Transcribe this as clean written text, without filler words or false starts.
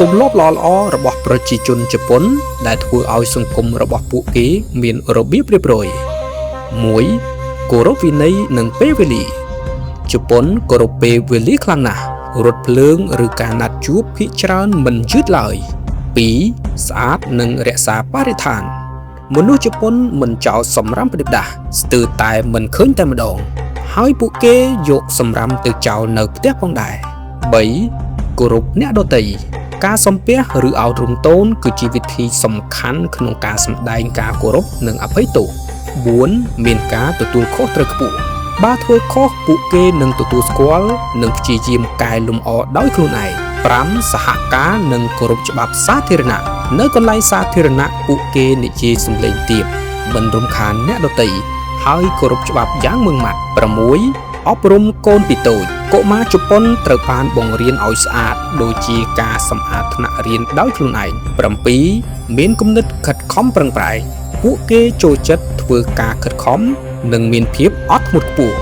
ទំលាប់ល្អៗរបស់ប្រជាជនជប៉ុនដែលធ្វើឲ្យសង្គមរបស់ពួកគេមានរបៀបរៀបរយ 1. គោរពវិន័យនិងពេលវេលាជប៉ុនគោរពពេលវេលាខ្លាំងណាស់រថភ្លើងឬការណាត់ជួបភាគច្រើនមិនយឺតឡើយ 2. ស្អាតនិងរក្សាបរិស្ថានមនុស្សជប៉ុនមិនចោលសម្រាមផ្ដេសផ្ដាសស្ទើរតែមិនឃើញតែម្ដងហើយពួកគេយកសម្រាមទៅចោលនៅផ្ទះផងដែរ 3. គោរពអ្នកដទៃការសំពះឬឱនរំទោនគឺជាវិធីសំខាន់ក្នុងការសម្ដែងការគោរពនិងអភ័យទោស 4. មានការទទួលខុសត្រូវខ្ពស់បើធ្វើខុសពួកគេនឹងទទួលស្គាល់និងព្យាយាមកែលម្អដោយខ្លួនឯង 5. សហការនិងគោរពច្បាប់សាធារណៈនៅកន្លែងសាធារណៈពួកគេនិយាយសំឡេងទាបមិនរំខានអ្នកដទៃហើយគោរពច្បាប់យ៉ាងម៉ឺងម៉ាត់ 6. អប់រំកូនពីតូចកុមារជប៉ុនត្រូវបានបង្រៀនឲ្យស្អាតដូចជាការសម្អាតថ្នាក់រៀនដោយខ្លួនឯង 7. មានគំនិតខិតខំប្រឹងប្រែងពួកគេចូលចិត្តធ្វើការខិតខំនិងមានភាពអត់ធ្មត់ខ្ពស់